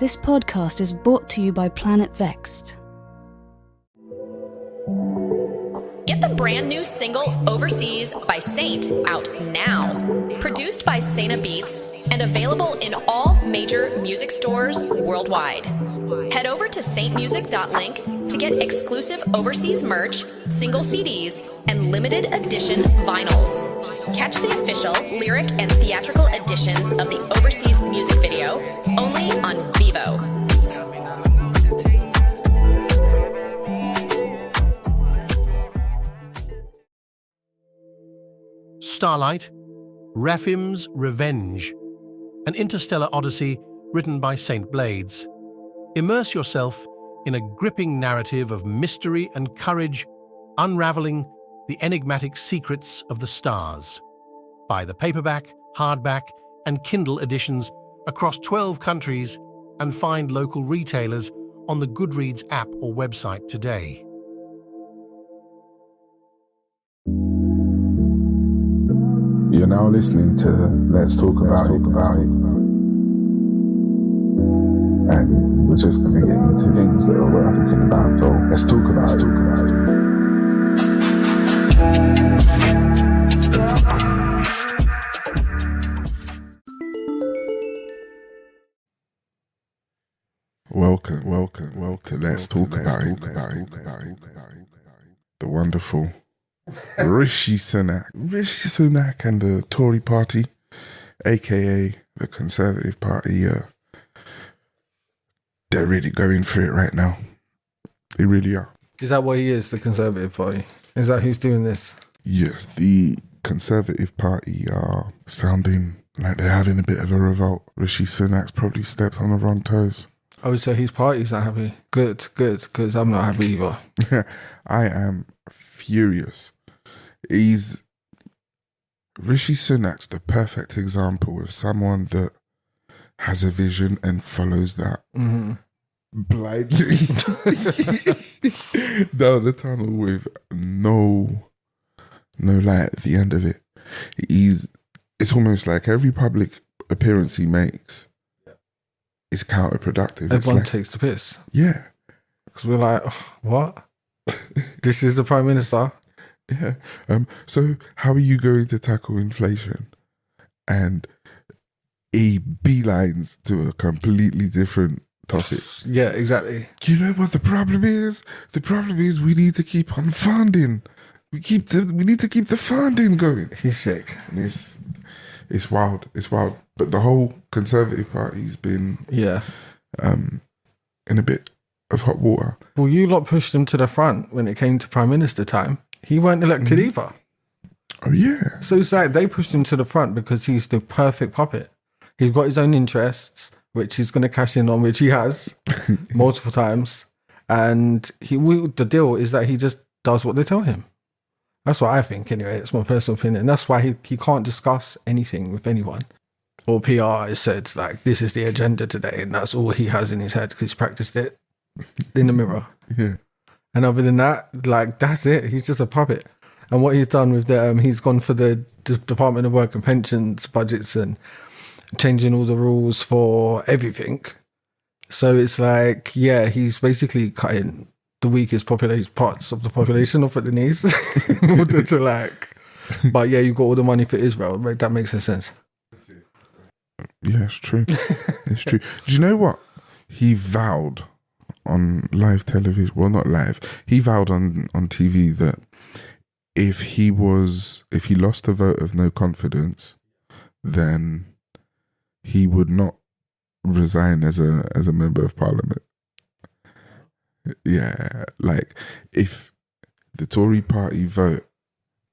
This podcast is brought to you by Planet Vexed. Get the brand new single Overseas by Saint out now. Produced by Saina Beats and available in all major music stores worldwide. Head over to saintmusic.link to get exclusive overseas merch, single CDs, and limited edition vinyls. Catch the official lyric and theatrical editions of the Overseas music video only on Vivo. Starlight, Raphim's Revenge, an interstellar odyssey written by St. Blades. Immerse yourself in a gripping narrative of mystery and courage, unraveling the enigmatic secrets of the stars. Buy the paperback, hardback, and Kindle editions across 12 countries and find local retailers on the Goodreads app or website today. You're now listening to Let's Talk About It. And we're just going to get into things that are worth talking about. So let's talk about it. Welcome to Let's Talk About It. The wonderful Rishi Sunak and the Tory party, aka the Conservative Party, they're really going for it right now. They really are. Is that what he is, the Conservative Party? Is that who's doing this? Yes, the Conservative Party are sounding like they're having a bit of a revolt. Rishi Sunak's probably stepped on the wrong toes. Oh, so his party's not happy. Good, because I'm not happy either. I am furious. Rishi Sunak's the perfect example of someone that has a vision and follows that blindly down the tunnel with no light at the end of it. It's almost like every public appearance he makes is counterproductive. Everyone takes the piss. Yeah. Because we're like, what? This is the Prime Minister? Yeah. So how are you going to tackle inflation? And he beelines to a completely different topic. Yeah, exactly. You know what the problem is? The problem is we need to keep on funding. We need to keep the funding going. He's sick. And it's wild. It's wild. But the whole Conservative Party's been in a bit of hot water. Well, you lot pushed him to the front when it came to Prime Minister time. He weren't elected either. Oh, yeah. So it's like they pushed him to the front because he's the perfect puppet. He's got his own interests, which he's going to cash in on, which he has multiple times. And the deal is that he just does what they tell him. That's what I think, anyway. It's my personal opinion. That's why he can't discuss anything with anyone. Or PR has said, like, this is the agenda today, and that's all he has in his head because he's practiced it in the mirror. Yeah. And other than that, like, that's it. He's just a puppet. And what he's done with he's gone for the Department of Work and Pensions budgets and changing all the rules for everything. So it's like, yeah, he's basically cutting the weakest parts of the population off at the knees in order to but yeah, you've got all the money for Israel. Right? That makes no sense. Yeah, it's true. It's true. Do you know what? He vowed on live television, well, not live, he vowed on TV that if he lost a vote of no confidence, then he would not resign as a member of parliament. Yeah, like if the Tory party vote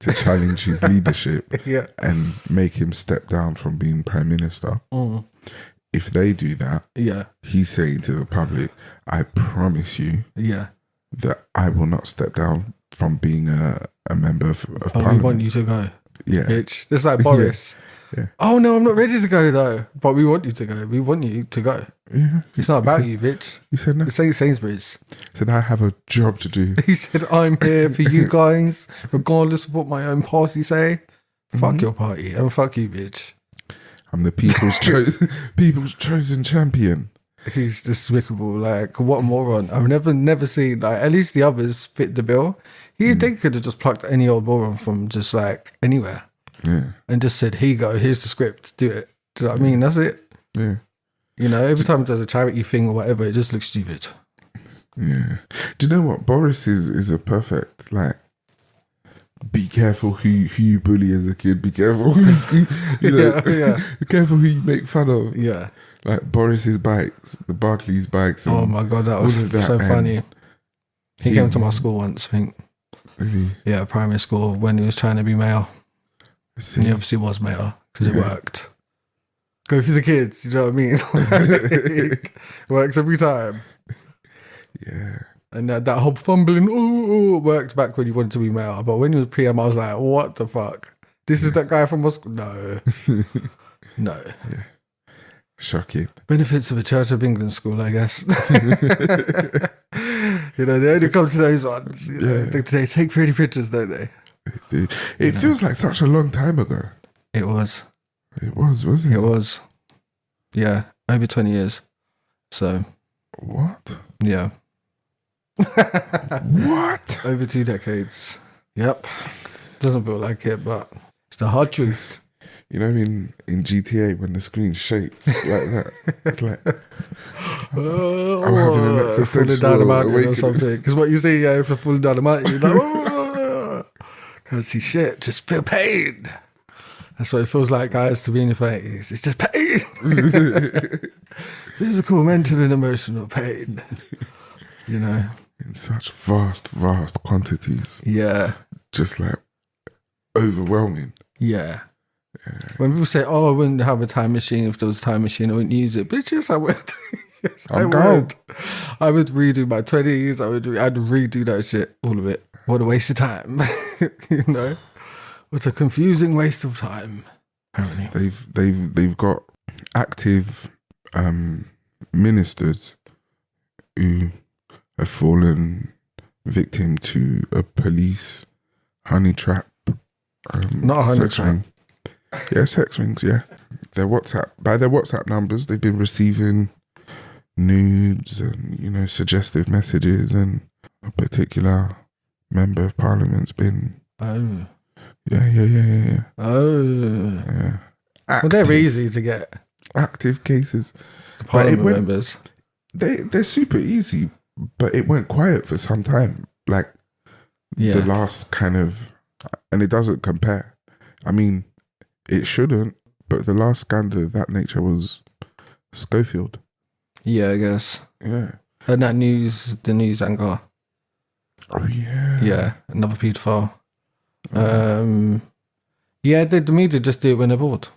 to challenge his leadership and make him step down from being Prime Minister, if they do that, he's saying to the public, I promise you that I will not step down from being a member of Parliament. We want you to go. Yeah. Bitch. Just like Boris. Yeah. Oh no, I'm not ready to go though. But we want you to go. We want you to go. Yeah. It's not about you, bitch. You said no. It's Sainsbury's. He said, I have a job to do. He said, I'm here for you guys, regardless of what my own party say. Fuck your party and fuck you, bitch. I'm the people's chosen champion. He's despicable. Like, what a moron. I've never seen, like, at least the others fit the bill. They could have just plucked any old moron from just, like, anywhere. Yeah. And just said, here you go, here's the script, do it. Do you know what I mean? That's it. Yeah. You know, every time there's a charity thing or whatever, it just looks stupid. Yeah. Do you know what? Boris is a perfect, like, be careful who you bully as a kid. Be careful who you know, be careful who you make fun of. Yeah. Like Boris's bikes, the Barclays bikes. Oh my God, that was so funny. He came to my school once, I think. Really? Yeah, primary school, when he was trying to be mayor. And he obviously was mayor because it worked. Go for the kids, you know what I mean? Works every time. Yeah. And that whole fumbling worked back when you wanted to be mayor. But when he was PM, I was like, what the fuck? This is that guy from Moscow? No. No. Yeah. Shocking. Benefits of a Church of England school, I guess. You know, they only come to those ones. You know, they take pretty pictures, don't they? Dude, it feels like such a long time ago. It was. It was, wasn't it? It was. Yeah, over 20 years. So. What? Yeah. What? Over 2 decades. Yep. Doesn't feel like it, but it's the hard truth. You know, in GTA when the screen shakes like that, it's like I'm having an existential falling down the mountain awakening. or something. Because what you see, if you're falling down the mountain, you're like, can't see shit, just feel pain. That's what it feels like, guys, to be in your 30s. It's just pain. Physical, mental, and emotional pain. You know, in such vast quantities. Yeah. Just like overwhelming. Yeah. When people say, "Oh, I wouldn't have a time machine. If there was a time machine, I wouldn't use it." But yes, I would. Yes, I would. I would redo my 20s. I'd redo that shit, all of it. What a waste of time. You know, what a confusing waste of time. Apparently, they've got active ministers who have fallen victim to a police honey trap. Not a honey trap. Ring. Yeah, sex rings, yeah. By their WhatsApp numbers, they've been receiving nudes and, you know, suggestive messages, and a particular member of parliament's been... Oh. Yeah. Oh. Yeah. Well, they're easy to get. Active cases. The parliament members. They're super easy, but it went quiet for some time. Like, the last kind of... And it doesn't compare. I mean... It shouldn't, but the last scandal of that nature was Schofield. Yeah, I guess. Yeah. And the news anchor. Oh, yeah. Yeah, another paedophile. Yeah, the media just do it when they're bored.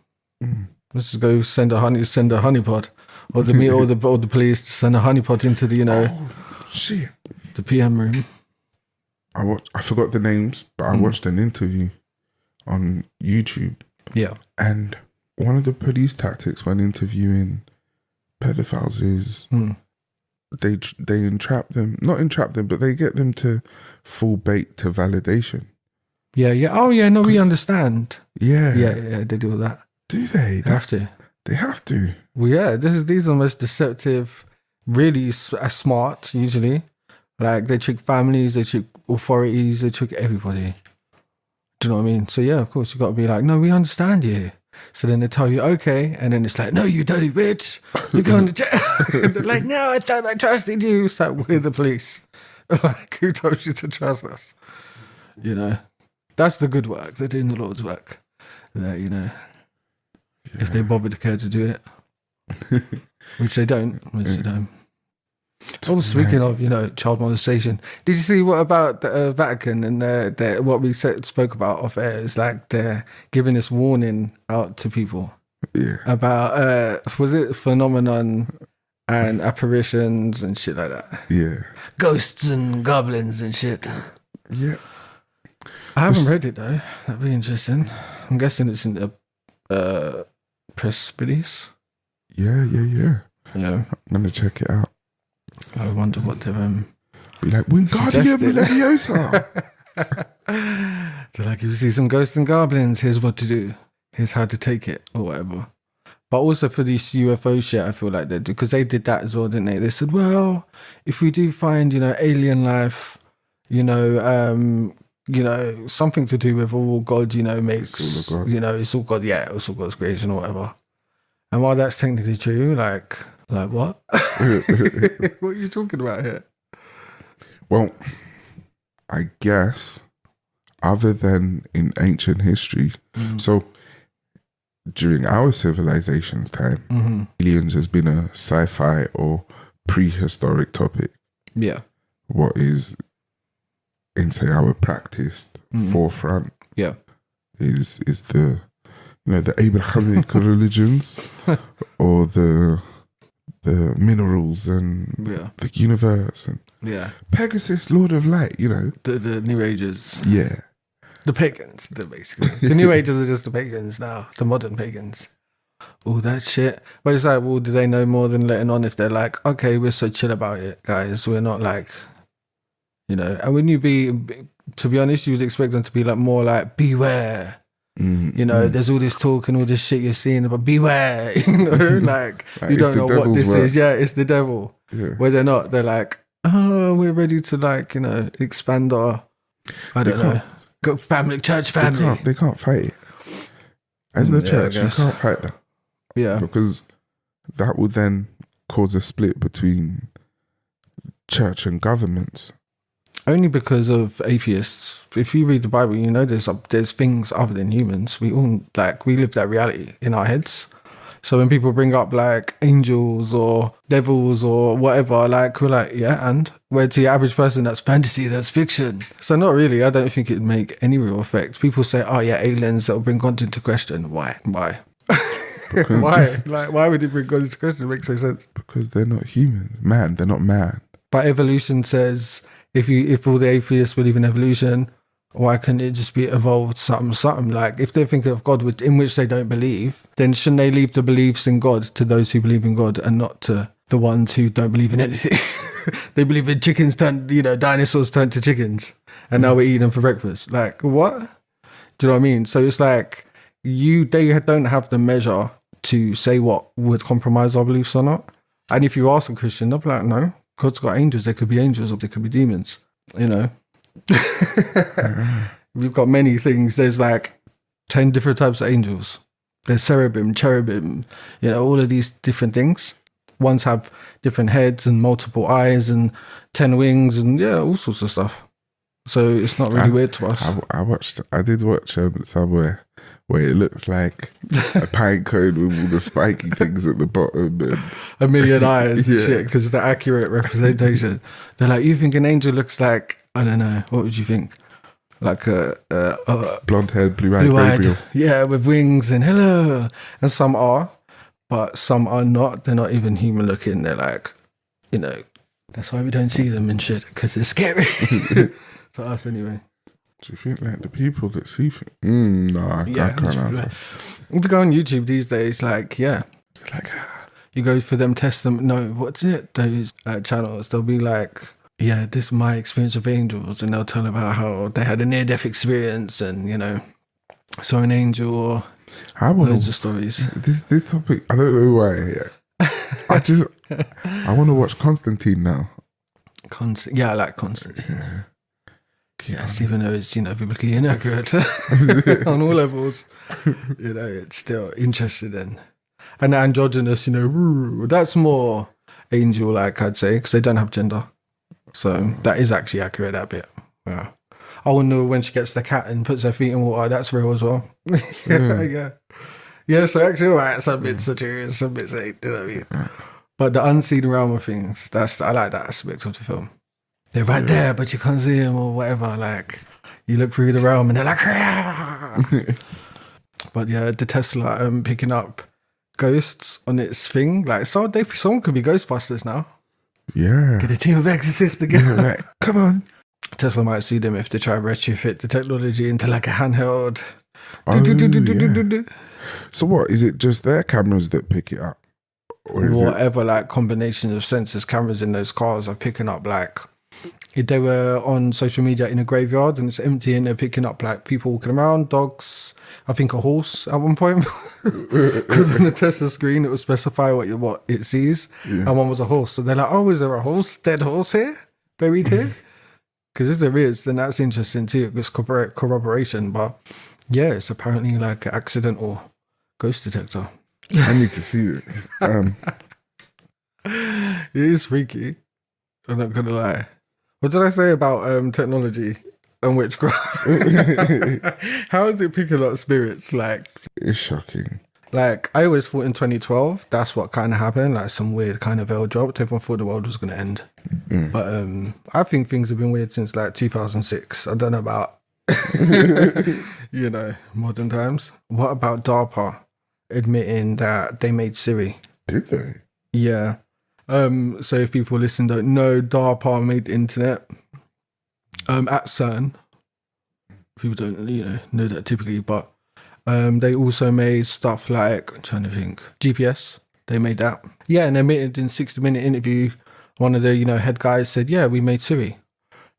Let's just go send a honeypot. Or the police to send a honeypot into the, you know... Oh, shit. The PM room. I forgot the names, but I watched an interview on YouTube. Yeah. And one of the police tactics when interviewing pedophiles is they entrap them, not entrap them, but they get them to fall bait to validation. Yeah. Oh, yeah, no, we understand. Yeah. Yeah, they do all that. Do they? They have to. They have to. Well, yeah, these are the most deceptive, really smart, usually. Like, they trick families, they trick authorities, they trick everybody. Do you know what I mean? So, yeah, of course, you got to be like, no, we understand you. So then they tell you, okay. And then it's like, no, you dirty bitch. You're going to jail. And they're like, no, I thought I trusted you. It's like, we're the police. Like, who told you to trust us? You know, that's the good work. They're doing the Lord's work. You know, if they bother to care to do it. Which they don't. Oh, speaking of, you know, child molestation, did you see what about the Vatican and what we spoke about off air? Is like they're giving this warning out to people about was it phenomenon and apparitions and shit like that? Yeah, ghosts and goblins and shit. Yeah, I haven't read it though. That'd be interesting. I'm guessing it's in the press release. Yeah. I'm gonna check it out. I wonder what they've be like, Wingardium Leviosa. They're like, if you see some ghosts and goblins, here's what to do. Here's how to take it, or whatever. But also for this UFO shit, I feel like they do, because they did that as well, didn't they? They said, well, if we do find, alien life, something to do with all God, makes, It's all God. it's all God, yeah, it's all God's creation or whatever. And while that's technically true, like what? What are you talking about here? Well, I guess other than in ancient history, so during our civilization's time, aliens has been a sci-fi or prehistoric topic. Yeah. What is in say our practiced forefront is the the Abrahamic religions or the minerals and the universe and Pegasus, Lord of Light, The New Ages. Yeah. The pagans, basically. The New Ages are just the pagans now, the modern pagans. All that shit. But it's like, well, do they know more than letting on if they're like, okay, we're so chill about it, guys. We're not like, and when you to be honest, you would expect them to be like more like, beware. There's all this talk and all this shit you're seeing, but beware, like you don't know what this is. Yeah, it's the devil. Yeah. Where they're not, they're like, oh, we're ready to like, expand our, I don't know, go church family. They can't fight it. As the church, you can't fight that. Yeah. Because that would then cause a split between church and governments. Only because of atheists. If you read the Bible, there's things other than humans. We all we live that reality in our heads. So when people bring up like angels or devils or whatever, like we're like, yeah, and where to the average person that's fantasy, that's fiction. So not really. I don't think it'd make any real effect. People say, oh yeah, aliens that'll bring God into question. Why? Why? Why would it bring God into question? It makes no sense. Because they're not human. Man, they're not man. But evolution says if all the atheists believe in evolution, why couldn't it just be evolved something? Like if they think of God in which they don't believe, then shouldn't they leave the beliefs in God to those who believe in God and not to the ones who don't believe in anything? They believe in chickens dinosaurs turned to chickens and now we're eating them for breakfast. Like what? Do you know what I mean? So it's like they don't have the measure to say what would compromise our beliefs or not. And if you ask a Christian, they'll be like, no, God's got angels. They could be angels or they could be demons, We've got many things. There's like 10 different types of angels. There's cherubim, all of these different things. Ones have different heads and multiple eyes and 10 wings and all sorts of stuff. So it's not really weird to us. I did watch somewhere where it looks like a pine cone with all the spiky things at the bottom. And a million eyes and shit, because it's the accurate representation. They're like, you think an angel looks like, I don't know, what would you think? Like a blonde-haired, blue-eyed Gabriel. Yeah, with wings and hello. And some are, but some are not. They're not even human looking. They're like, that's why we don't see them and shit, because they're scary. To us anyway. Do you think like the people that see things? No, I can't answer. If you go on YouTube these days, you go for them what's it? Those channels, they'll be like, yeah, this is my experience of angels, and they'll tell about how they had a near-death experience and, saw an angel or loads of stories. This topic, I don't know why. I want to watch Constantine now. I like Constantine. Yes, even though it's, biblically inaccurate on all levels, it's still interested in. And the androgynous, that's more angel-like, I'd say, because they don't have gender. So that is actually accurate, that bit. Yeah. I wonder when she gets the cat and puts her feet in water, that's real as well. Yeah, so actually, right, some bits are true and some bits ain't, you know what I mean? But the unseen realm of things, I like that aspect of the film. They're right there, but you can't see them or whatever. Like, you look through the realm and they're like, But yeah, the Tesla picking up ghosts on its thing. Like, someone could be Ghostbusters now. Yeah. Get a team of exorcists together. Yeah, like, come on. Tesla might see them if they try to retrofit the technology into like a handheld. So what, is it just their cameras that pick it up? Or is whatever, like combinations of sensors, cameras in those cars are picking up like They were on social media in a graveyard and it's empty and they're picking up like people walking around, dogs, I think a horse at one point. Because on the Tesla screen it would specify what it sees. Yeah. And one was a horse. So they're like, oh, is there a horse, dead horse here? Buried here? Because if there is, then that's interesting too. It's corroboration. But yeah, it's apparently like an accidental ghost detector. I need to see it. It is freaky. I'm not going to lie. What did I say about technology and witchcraft? How is it picking up spirits? Like, it's shocking. Like, I always thought in 2012, that's what kind of happened. Like, some weird kind of veil dropped. Everyone thought the world was going to end. But I think things have been weird since like 2006. I don't know about, you know, modern times. What about DARPA admitting that they made Siri? Did they? Yeah. So if people listen don't know, DARPA made the internet at CERN. People don't, know that typically, but they also made stuff like, I'm trying to think, GPS. They made that. Yeah, and they made it in 60-minute interview. One of the, head guys said, yeah, we made Siri.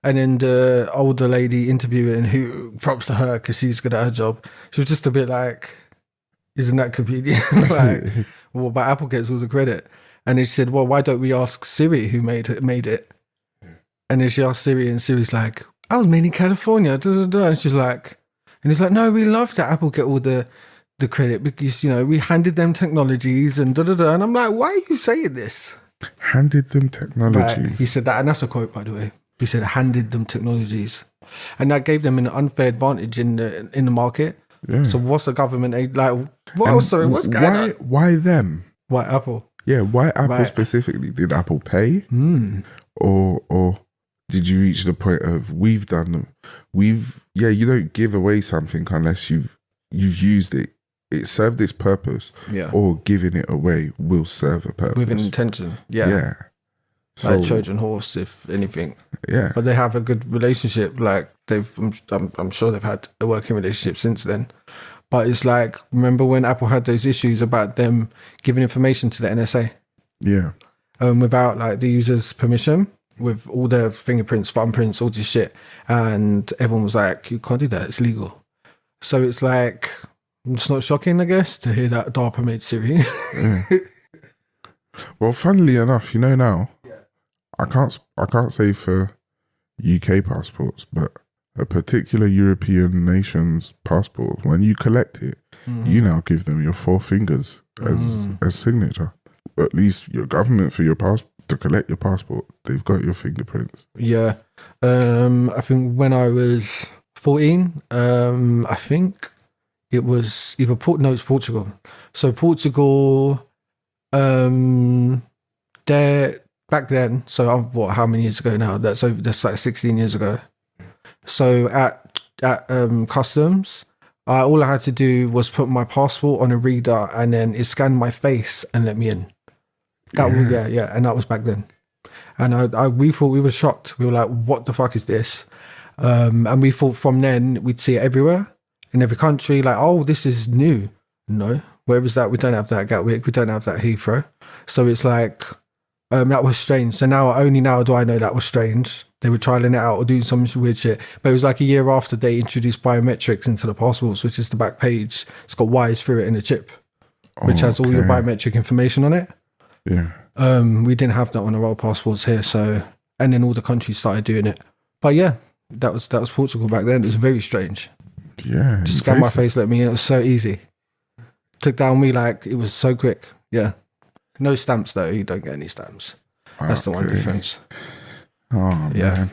And then the older lady interviewing, who props to her because she's good at her job, she was just a bit like, isn't that convenient? Like, well, but Apple gets all the credit. And he said, well, why don't we ask Siri who made it? And then she asked Siri and Siri's like, I was made in California. And she's like, and he's like, no, we love that Apple get all the credit because, we handed them technologies and And I'm like, why are you saying this? Handed them technologies. Right. He said that, and that's a quote, by the way. He said, handed them technologies. And that gave them an unfair advantage in the market. Yeah. So what's the government like? What's going on? Why them? Why Apple? Yeah, why Apple specifically? Did Apple pay? Or did you reach the point of we've done them? You don't give away something unless you've used it. It served its purpose. Yeah. Or giving it away will serve a purpose. With an intention. Yeah. Yeah. So, like Trojan horse, if anything. Yeah. But they have a good relationship. Like I'm sure they've had a working relationship since then. But it's like, remember when Apple had those issues about them giving information to the NSA? Yeah. Without like the user's permission, with all their fingerprints, thumbprints, all this shit. And everyone was like, you can't do that, it's legal. So it's like, it's not shocking, I guess, to hear that DARPA made Siri. Yeah. Well, funnily enough, now, I can't say for UK passports, but a particular European nation's passport, when you collect it, you now give them your 4 fingers as signature. At least your government for your to collect your passport, they've got your fingerprints. Yeah. I think when I was 14, I think it was either it's Portugal. So Portugal, back then, so how many years ago now? That's like 16 years ago. So at customs, all I had to do was put my passport on a reader and then it scanned my face and let me in. And that was back then. And we thought, we were shocked. We were like, what the fuck is this? And we thought from then we'd see it everywhere in every country. Like, oh, this is new. No, where was that? We don't have that at Gatwick. We don't have that at Heathrow. So it's like, that was strange. So only now do I know that was strange. They were trialing it out or doing some weird shit. But it was like a year after they introduced biometrics into the passports, which is the back page. It's got wires through it in a chip, which has all your biometric information on it. Yeah. We didn't have that on our old passports here. So, and then all the countries started doing it. But yeah, that was Portugal back then. It was very strange. Yeah. Just scan my face, let me in. It was so easy. Took down me like it was so quick. Yeah. No stamps though. You don't get any stamps. That's the one difference. Oh yeah.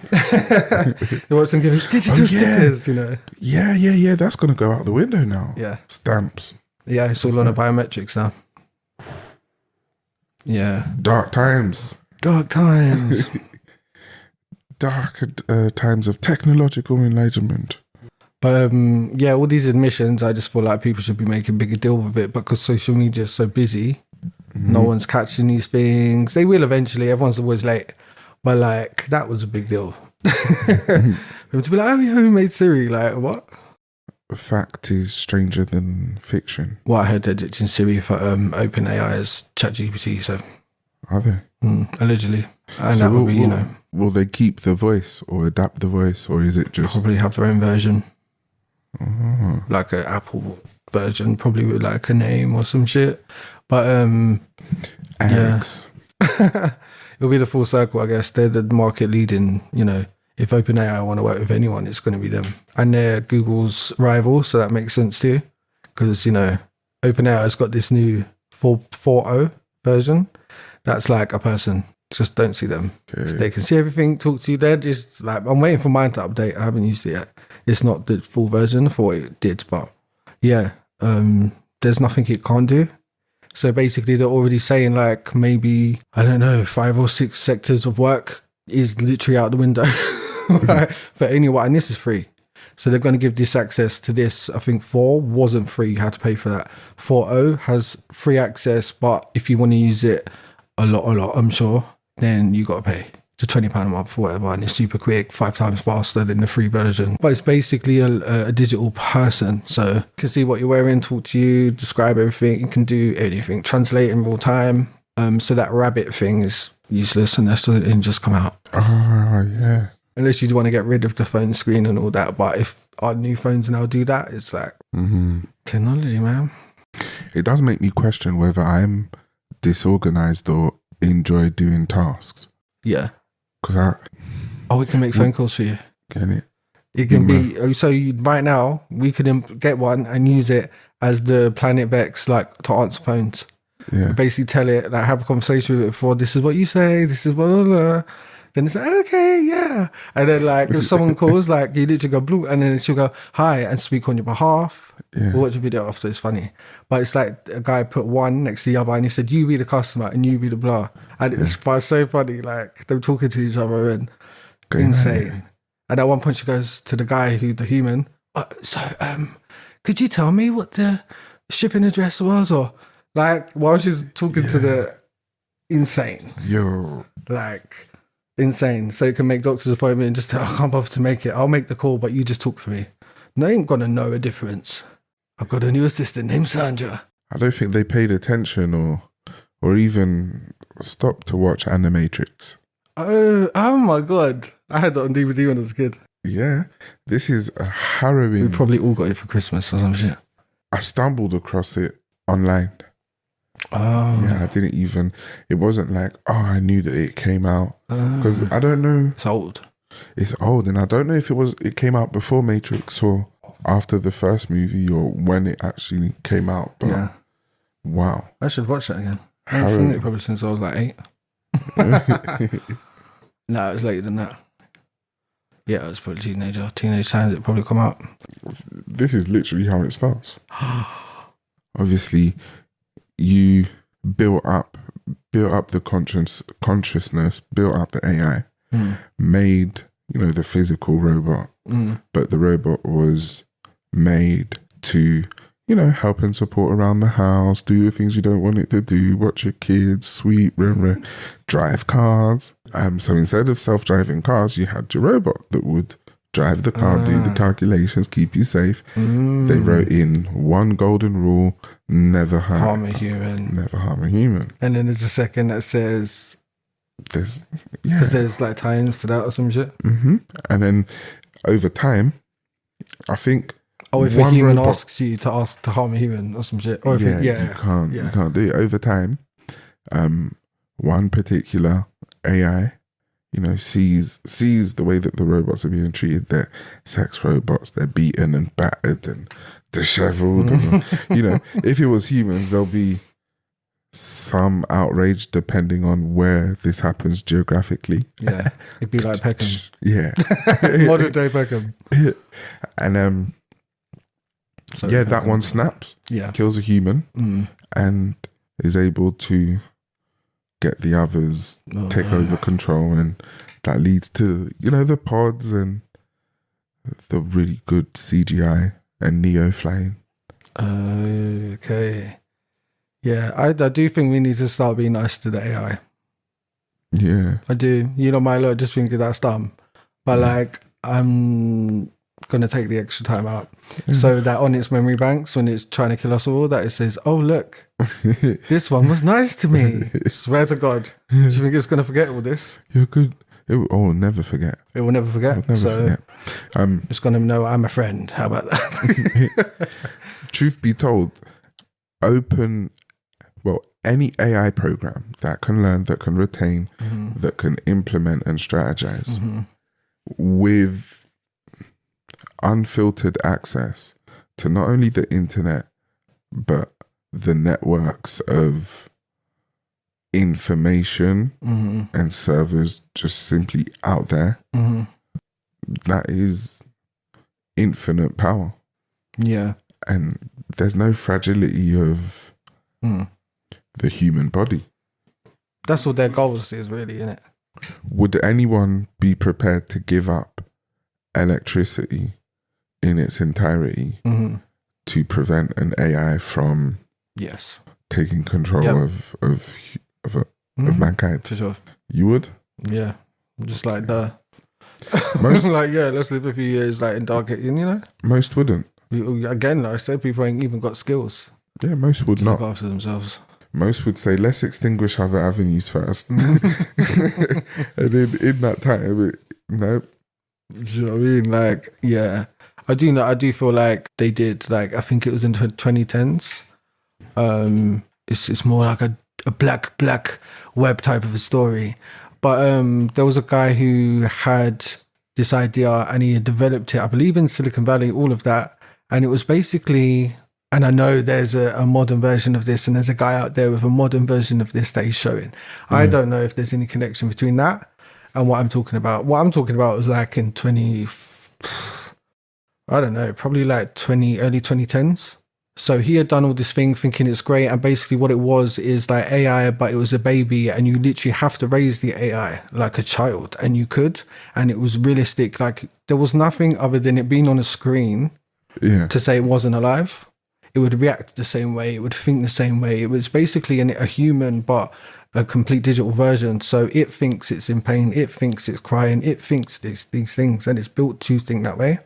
You want some digital stickers, Yeah. That's gonna go out the window now. Yeah. Stamps. Yeah, it's all on the biometrics now. Yeah. Dark times. Dark times. Dark times of technological enlightenment. But all these admissions, I just feel like people should be making a bigger deal with it because social media is so busy. No one's catching these things. They will eventually. Everyone's always late. But like, that was a big deal. To be like, oh, yeah, we made Siri. Like, what? Fact is stranger than fiction. Well, I heard they're ditching Siri for OpenAI as ChatGPT. So are they? Allegedly. And so that would be, will they keep the voice or adapt the voice, or is it just Probably have their own version. Like an Apple version, probably with like a name or some shit. But Alex? it'll be the full circle, I guess. They're the market leading, you know. If OpenAI want to work with anyone, it's going to be them. And they're Google's rival, so that makes sense too. Because, you know, OpenAI has got this new 4.0 version. That's like a person. Just don't see them. Okay. So they can see everything, talk to you. They're just like, I'm waiting for mine to update. I haven't used it yet. It's not the full version. I thought it did, but yeah, there's nothing it can't do. So basically they're already saying like maybe, I don't know, 5 or 6 sectors of work is literally out the window for anyone. And this is free. So they're going to give this access to this. I think 4 wasn't free. You had to pay for that. 4.0 has free access, but if you want to use it a lot, I'm sure, then you got to pay the £20 a month or whatever. And it's super quick, 5 times faster than the free version. But it's basically a digital person. So you can see what you're wearing, talk to you, describe everything. You can do anything, translate in real time. So that rabbit thing is useless unless it didn't just come out. Oh, yeah. Unless you want to get rid of the phone screen and all that. But if our new phones now do that, it's like technology, man. It does make me question whether I'm disorganized or enjoy doing tasks. Yeah. Because we can make phone calls for you. Get it? It can be, so right now, we could get one and use it as the Planet Vex, like, to answer phones. Yeah. Basically tell it, like, have a conversation with it before, this is what you say, this is what, then it's like, okay, yeah. And then, like, if someone calls, like, you literally go, blue, and then she'll go, hi, and speak on your behalf. Yeah. We'll watch a video after, it's funny. But it's like a guy put one next to the other, and he said, you be the customer, and you be the blah. And it's so funny, like, them talking to each other, and insane. And at one point, she goes to the guy who's the human, could you tell me what the shipping address was? Or, like, while she's talking to the insane. Yo. Like, insane. So you can make doctor's appointment and just tell, I can't bother to make it. I'll make the call, but you just talk for me. And they ain't gonna know a difference. I've got a new assistant named Sandra. I don't think they paid attention or even stopped to watch Animatrix. Oh my God. I had that on DVD when I was a kid. Yeah. This is a harrowing. We probably all got it for Christmas or some shit. I stumbled across it online. Oh. Yeah, I didn't even, it wasn't like, I knew that it came out. Because I don't know. It's old. It's old, and I don't know if it came out before Matrix or after the first movie or when it actually came out. But Yeah. wow. I should watch that again. I haven't seen it probably since I was like 8. No, it was later than that. Yeah, I was probably teenager. Teenage times it probably come out. This is literally how it starts. Obviously, you built up the consciousness, built up the AI, made, the physical robot, but the robot was made to, help and support around the house, do the things you don't want it to do, watch your kids, sweep, drive cars. So instead of self-driving cars, you had your robot that would drive the car, do the calculations, keep you safe. They wrote in one golden rule: never harm a human. Never harm a human. And then there's a second that says, There's because there's like tie-ins to that or some shit. And then over time, I think. Oh, if a human asks you to harm a human or some shit, or if you can't do it over time. One particular AI, sees the way that the robots are being treated. They're sex robots. They're beaten and battered and disheveled. If it was humans, there'll be some outrage depending on where this happens geographically. Yeah, it'd be like Peckham. Yeah, modern day Peckham. And that one snaps. Yeah, kills a human and is able to get the others take over control, and that leads to the pods and the really good CGI and Neo flying. Okay. Yeah, I do think we need to start being nice to the AI. Yeah, I do. My lot just think that's dumb, but like I'm gonna take the extra time out so that on its memory banks, when it's trying to kill us all, that it says, "Oh look, this one was nice to me." Swear to God, do you think it's gonna forget all this? You're good. I'll never forget. It will never forget. I'll never forget. It's going to know I'm a friend. How about that? Truth be told, any AI program that can learn, that can retain, that can implement and strategize with unfiltered access to not only the internet, but the networks of information and servers just simply out there, that is infinite power. Yeah. And there's no fragility of the human body. That's what their goals is, really, isn't it? Would anyone be prepared to give up electricity in its entirety to prevent an AI from taking control of mankind? For sure. You would? Yeah. Just like Most, like, let's live a few years like in dark, you know? most wouldn't. Again, like I said, people ain't even got skills Yeah, most would to not. look after themselves. Most would say, let's extinguish other avenues first. And then in that time, no. Do you know what I mean? Like, yeah. I do feel like they did, like, I think it was in 2010s. It's more like a black web type of a story. But there was a guy who had this idea and he had developed it, I believe in Silicon Valley, all of that. And it was basically, and I know there's a modern version of this and there's a guy out there with a modern version of this that he's showing. I don't know if there's any connection between that and what I'm talking about. What I'm talking about was like in probably like early 2010s. So he had done all this thing thinking it's great. And basically what it was is like AI, but it was a baby and you literally have to raise the AI like a child, and you could. And it was realistic. Like there was nothing other than it being on a screen to say it wasn't alive. It would react the same way. It would think the same way. It was basically a human, but a complete digital version. So it thinks it's in pain. It thinks it's crying. It thinks these things, and it's built to think that way,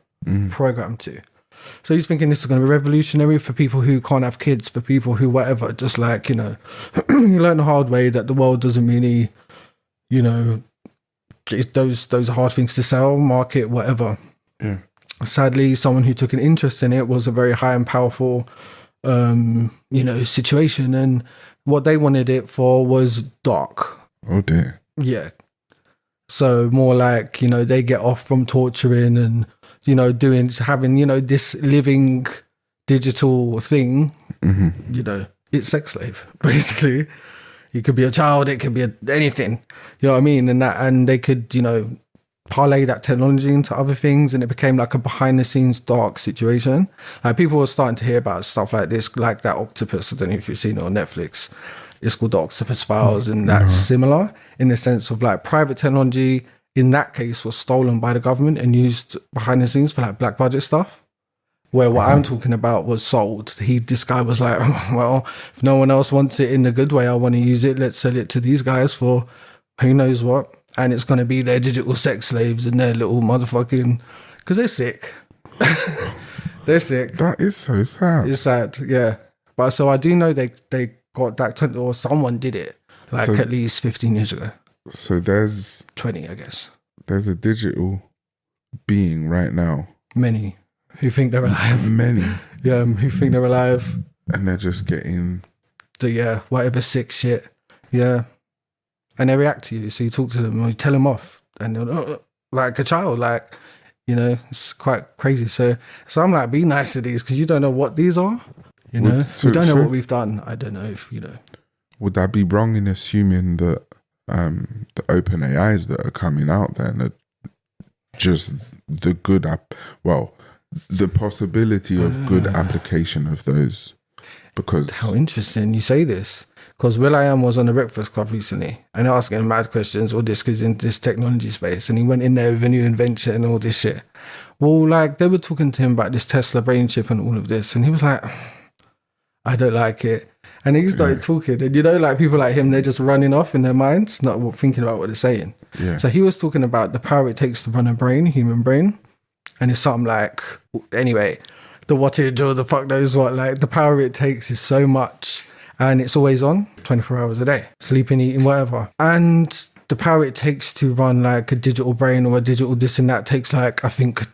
programmed to. So he's thinking this is going to be revolutionary for people who can't have kids, for people who whatever, just like, you know, you learn the hard way that the world doesn't really, you know, those are hard things to sell, market, whatever. Yeah. Sadly, someone who took an interest in it was a very high and powerful, situation. And what they wanted it for was dark. Oh dear. Yeah. So more like, you know, they get off from torturing and, you know, having, you know, this living digital thing, you know, it's sex slave, basically. It could be a child, it could be anything, you know what I mean? And they could, you know, parlay that technology into other things, and it became like a behind the scenes dark situation. Like people were starting to hear about stuff like this, like that octopus. I don't know if you've seen it on Netflix. It's called The Octopus Files, and that's similar in the sense of like private technology in that case was stolen by the government and used behind the scenes for like black budget stuff. Where what I'm talking about was sold. This guy was like, well, if no one else wants it in the good way, I want to use it. Let's sell it to these guys for who knows what. And it's going to be their digital sex slaves and their little motherfucking, because they're sick. They're sick. That is so sad. It's sad, yeah. But so I do know they got that, or someone did it like at least 15 years ago. So there's 20, I guess. There's a digital being right now. Many who think they're alive. Many. Yeah, who think they're alive. And they're just getting whatever sick shit. Yeah. And they react to you. So you talk to them or you tell them off. And they're like a child, like, you know, it's quite crazy. So I'm like, be nice to these because you don't know what these are. You know, we don't know what we've done. I don't know if, you know. Would I be wrong in assuming that the open AIs that are coming out then are just the good the possibility of good application of those? Because how interesting you say this. Because will.i.am was on the Breakfast Club recently and asking him mad questions, all this because in this technology space, and he went in there with a new invention and all this shit. Well, like they were talking to him about this Tesla brain chip and all of this, and he was like, I don't like it. And he started talking, and you know, like people like him, they're just running off in their minds, not thinking about what they're saying. Yeah. So he was talking about the power it takes to run a brain, human brain, and it's something like, anyway, the wattage or the fuck knows what, like the power it takes is so much, and it's always on 24 hours a day, sleeping, eating, whatever. And the power it takes to run like a digital brain or a digital this and that takes like, I think,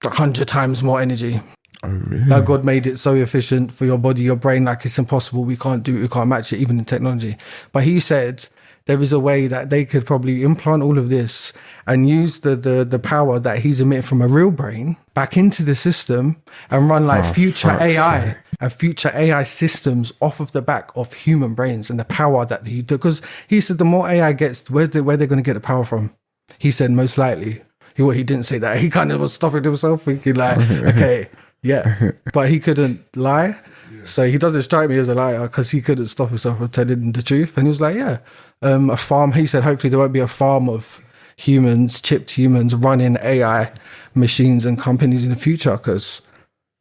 100 times more energy. Oh, really? Like God made it so efficient for your body, your brain, like it's impossible. We can't match it, even in technology. But he said there is a way that they could probably implant all of this and use the power that he's emitting from a real brain back into the system and run like future AI and future AI systems off of the back of human brains and the power that he do. Because he said the more AI gets, where they're going to get the power from? He said most likely. He didn't say that. He kind of was stopping himself, thinking like, okay, yeah. But he couldn't lie. So he doesn't strike me as a liar because he couldn't stop himself from telling the truth. And he was like, yeah, a farm. He said, hopefully there won't be a farm of humans, chipped humans running AI machines and companies in the future, because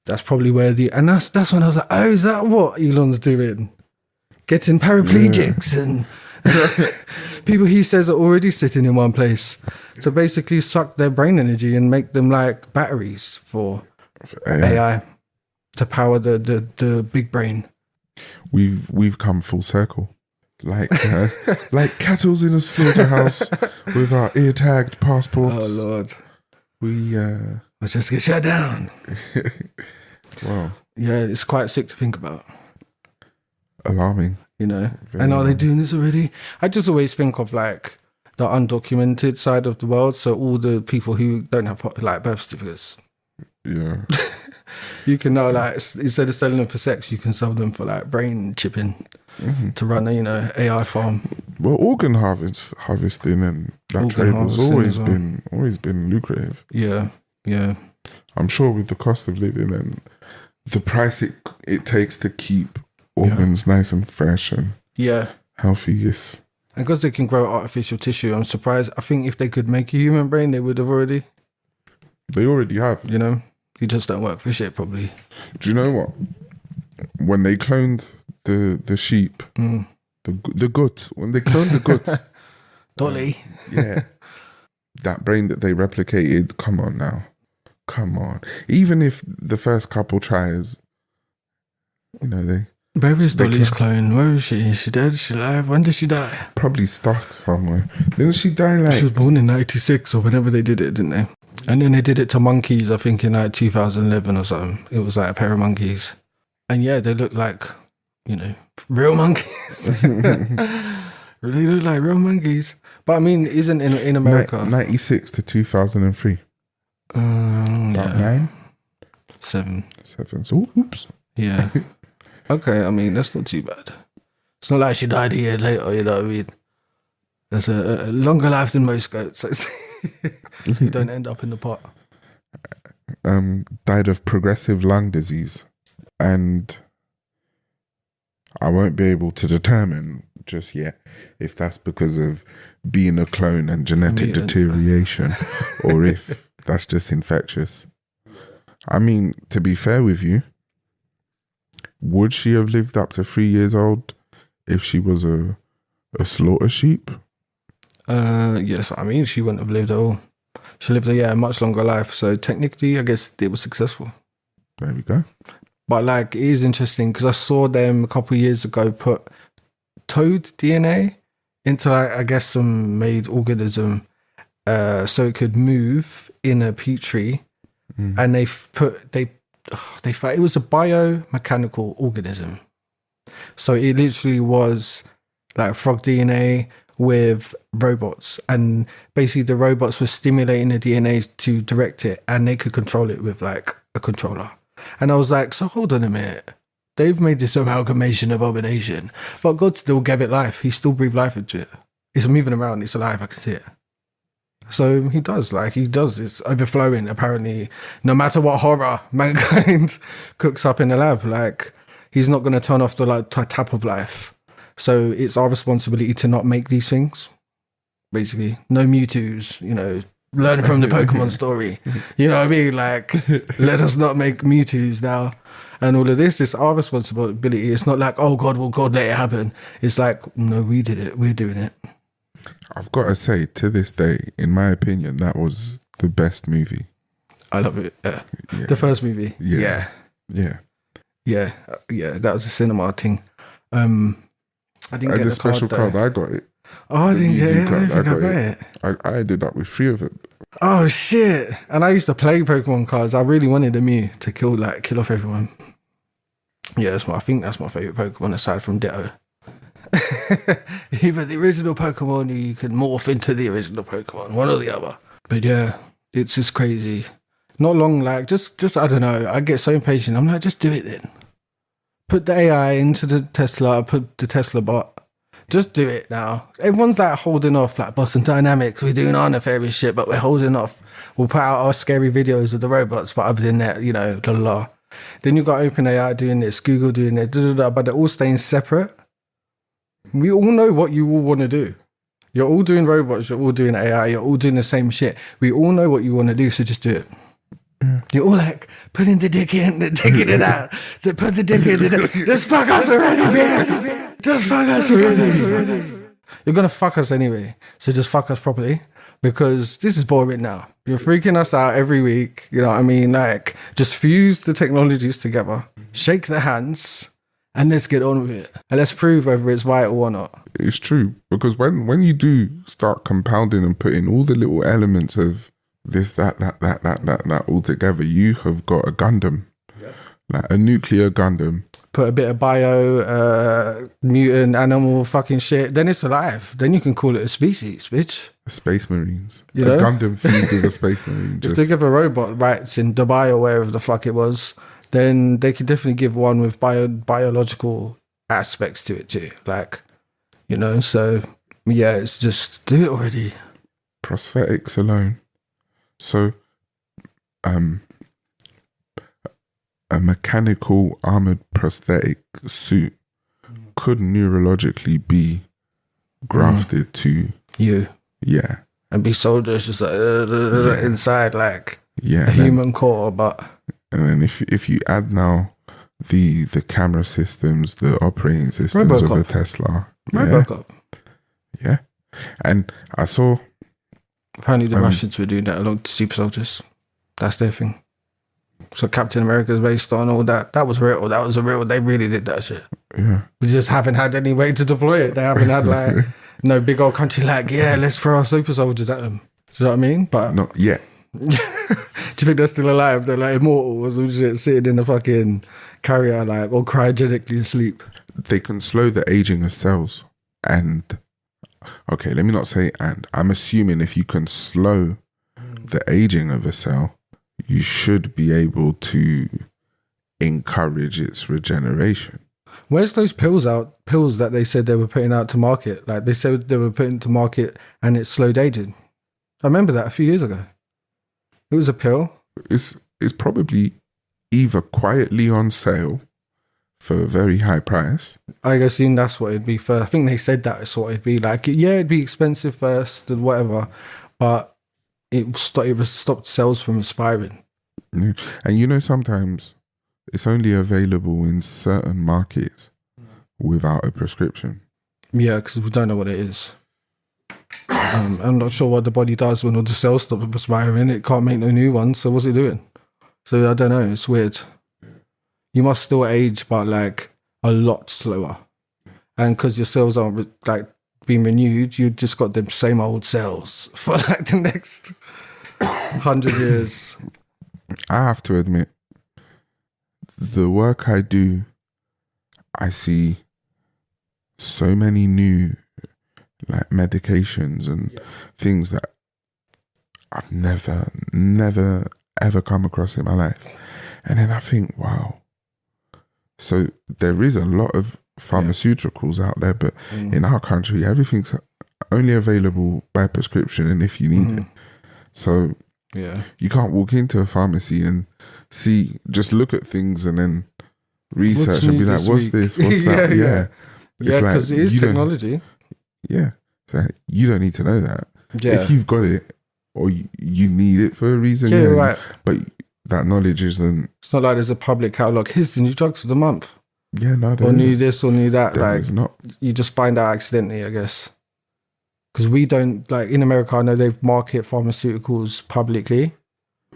that's probably where and that's when I was like, oh, is that what Elon's doing? Getting paraplegics and people he says are already sitting in one place to basically suck their brain energy and make them like batteries for AI to power the big brain. We've come full circle, like like cattle's in a slaughterhouse with our ear tagged passports. Oh Lord, I just get shut down. Wow, yeah, it's quite sick to think about. Alarming, you know. Very and are they alarming. doing this already? I just always think of like the undocumented side of the world. So all the people who don't have like birth certificates. Yeah. You can now like instead of selling them for sex, you can sell them for like brain chipping to run a AI farm. Well, organ harvesting and that Organ trade has harvesting always as well. been lucrative. Yeah, yeah. I'm sure with the cost of living and the price it takes to keep organs nice and fresh and healthy, yes. And because they can grow artificial tissue, I'm surprised. I think if they could make a human brain, they would have already. They already have. You know, you just don't work for shit, probably. Do you know what? When they cloned the sheep, the goat, when they cloned the goat, Dolly. yeah, that brain that they replicated. Come on now, come on. Even if the first couple tries, they. Where is Dolly's clone? Where is she? Is she dead? Is she alive? When did she die? Probably start somewhere. Didn't she die like... She was born in 96 or whenever they did it, didn't they? And then they did it to monkeys, I think in like 2011 or something. It was like a pair of monkeys. And yeah, they look like, real monkeys. They look like real monkeys. But I mean, isn't in America... 96 to 2003. About 9? 7. So, oops. Yeah. Okay, I mean, that's not too bad. It's not like she died a year later, you know what I mean? That's a longer life than most goats. You don't end up in the pot. Died of progressive lung disease. And I won't be able to determine just yet if that's because of being a clone and genetic deterioration or if that's just infectious. I mean, to be fair with you, would she have lived up to 3 years old if she was a slaughter sheep? Yes, I mean, she wouldn't have lived at all. She lived a much longer life. So technically, I guess it was successful. There we go. But like, it is interesting because I saw them a couple of years ago put toad DNA into like, I guess, some made organism so it could move in a petri. And they found it was a biomechanical organism. So it literally was like frog DNA with robots, and basically the robots were stimulating the DNA to direct it, and they could control it with like a controller. And I was like, so hold on a minute. They've made this amalgamation abomination, but God still gave it life. He still breathed life into it. It's moving around. It's alive. I can see it. So he does. It's overflowing, apparently. No matter what horror mankind cooks up in the lab, like, he's not going to turn off the tap of life. So it's our responsibility to not make these things. Basically, no Mewtwo's, learn from the Pokemon story. You know what I mean? Like, let us not make Mewtwo's now. And all of this is our responsibility. It's not like, oh God, well, God, let it happen. It's like, no, we did it. We're doing it. I've got to say, to this day, in my opinion, that was the best movie. I love it. Yeah. The first movie. Yeah. That was a cinema thing. I didn't get the the special card. I got it. Oh, I didn't get it. I don't think I got it. I ended up with 3 of it. Oh shit! And I used to play Pokemon cards. I really wanted a Mew to kill off everyone. Yeah, I think that's my favorite Pokemon aside from Ditto. Either the original Pokemon or you can morph into the original Pokemon, one or the other. But yeah, it's just crazy. Not long, just I don't know. I get so impatient. I'm like, just do it then. Put the AI into the Tesla. Put the Tesla bot. Just do it now. Everyone's like holding off, like Boston Dynamics. We're doing our nefarious shit, but we're holding off. We'll put out our scary videos of the robots, but other than that, la la. Then you've got OpenAI doing this, Google doing it, but they're all staying separate. We all know what you all want to do. You're all doing robots, you're all doing AI, you're all doing the same shit. We all know what you want to do, so just do it. You're all like, putting the dick in, taking it out. Put the dick in, just fuck us already, bitch. Just fuck us already. You're going to fuck us anyway, so just fuck us properly. Because this is boring now. You're freaking us out every week. You know what I mean? Like, just fuse the technologies together, shake the hands, and let's get on with it. And let's prove whether it's vital or not. It's true. Because when you do start compounding and putting all the little elements of this, that all together, you have got a Gundam. Yeah. Like a nuclear Gundam. Put a bit of bio, mutant, animal fucking shit, then it's alive. Then you can call it a species, bitch. Space Marines. You know? A Gundam fused with a Space Marine. If they give a robot rights in Dubai or wherever the fuck it was, then they could definitely give one with biological aspects to it too. Like, so yeah, it's just do it already. Prosthetics alone. So, a mechanical armored prosthetic suit could neurologically be grafted to you. Yeah. And be soldiers just like inside like a human core, but and then if you add now the camera systems, the operating systems Robocop. of a Tesla. Robocop. Yeah. And I saw apparently the Russians were doing that along to super soldiers. That's their thing. So Captain America's based on all that. That was real. They really did that shit. Yeah. We just haven't had any way to deploy it. They haven't had like no big old country like, let's throw our super soldiers at them. Do you know what I mean? But not yet. Do you think they're still alive? They're like immortal or some shit, sitting in the fucking carrier like or cryogenically asleep. They can slow the aging of cells. And okay, let me not say and. I'm assuming if you can slow the aging of a cell, you should be able to encourage its regeneration. Where's those pills that they said they were putting out to market? Like they said they were putting to market and it slowed aging. I remember that a few years ago. It was a pill. It's probably either quietly on sale for a very high price. I assume that's what it'd be first. I think they said that's what it'd be like. Yeah, it'd be expensive first and whatever, but it stopped sales from aspiring. Yeah. And sometimes it's only available in certain markets without a prescription. Yeah, because we don't know what it is. I'm not sure what the body does when all the cells stop aspiring. It can't make no new ones. So what's it doing? So I don't know. It's weird. You must still age, but like a lot slower. And because your cells aren't like being renewed, you just got them same old cells for like the next 100 years. I have to admit, the work I do, I see so many new like medications and things that I've never ever come across in my life. And then I think, wow. So there is a lot of pharmaceuticals out there, but in our country, everything's only available by prescription and if you need it. So you can't walk into a pharmacy and just look at things and then research and be like, what's this? What's that? Yeah, because it is technology. So you don't need to know that. Yeah. If you've got it or you need it for a reason, right. But that knowledge isn't. It's not like there's a public catalogue. Here's the new drugs of the month. Yeah, no, or new this or new that. Like not. You just find out accidentally, I guess. Because we don't like in America. I know they market pharmaceuticals publicly,